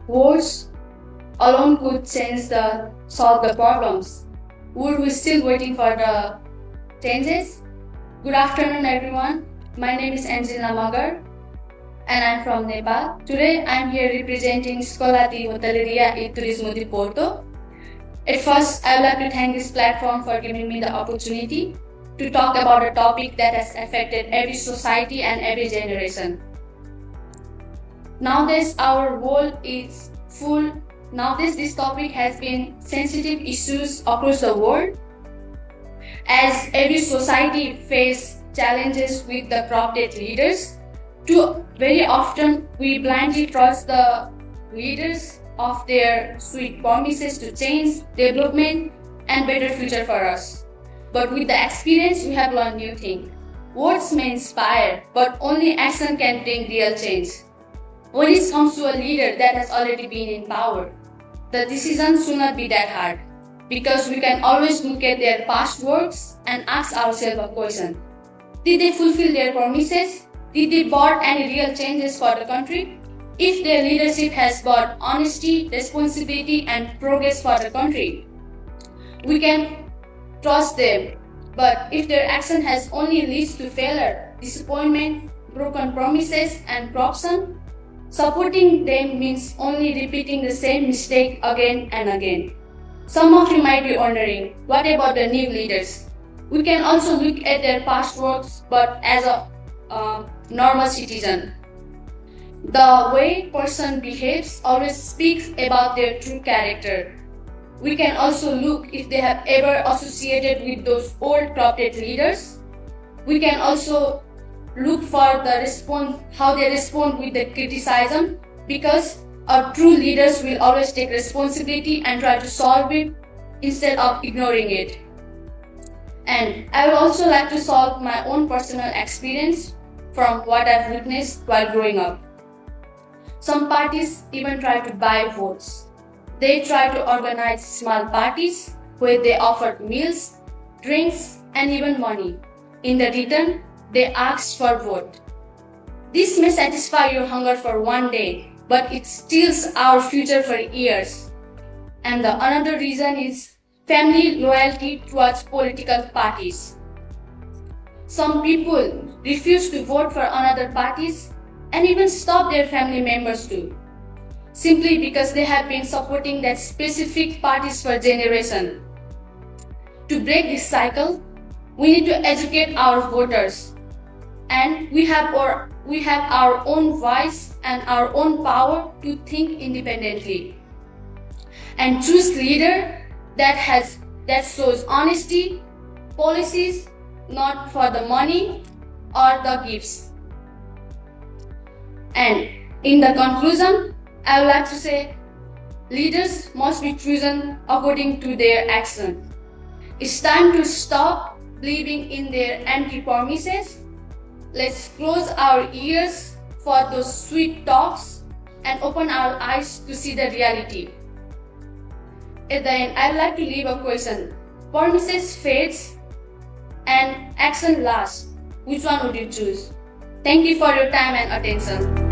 words alone could solve the problems. Would we still waiting for the changes? Good afternoon, everyone. My name is Angela Magar, and I'm from Nepal. Today, I'm here representing Escola de Hotelería y Turismo de Porto. At first, I would like to thank this platform for giving me the opportunity to talk about a topic that has affected every society and every generation. Nowadays, our world is full. Nowadays, this topic has been sensitive issues across the world, as every society faces challenges with the corrupted leaders. Very often, we blindly trust the leaders of their sweet promises to change, development, and better future for us. But with the experience, we have learned new things. Words may inspire, but only action can bring real change. When it comes to a leader that has already been in power, the decision should not be that hard, because we can always look at their past works and ask ourselves a question. Did they fulfill their promises? Did they brought any real changes for the country? If their leadership has brought honesty, responsibility, and progress for the country, we can trust them. But if their action has only leads to failure, disappointment, broken promises, and corruption, supporting them means only repeating the same mistake again and again. Some of you might be wondering, what about the new leaders? We can also look at their past works, but as a normal citizen. The way person behaves always speaks about their true character. We can also look if they have ever associated with those old corrupted leaders. We can also look for the response, how they respond with the criticism, because our true leaders will always take responsibility and try to solve it instead of ignoring it. And I would also like to solve my own personal experience from what I've witnessed while growing up. Some parties even try to buy votes. They try to organize small parties where they offer meals, drinks, and even money. In the return, they ask for vote. This may satisfy your hunger for one day, but it steals our future for years. And the another reason is family loyalty towards political parties. Some people refuse to vote for another parties and even stop their family members too, simply because they have been supporting that specific parties for generations. To break this cycle, we need to educate our voters, and we have our own voice and our own power to think independently and choose leader that shows honesty, policies, not for the money or the gifts. And in the conclusion, I would like to say, leaders must be chosen according to their actions. It's time to stop believing in their empty promises. Let's close our ears for those sweet talks and open our eyes to see the reality. At the end, I would like to leave a question. Promises fades and action lasts. Which one would you choose? Thank you for your time and attention.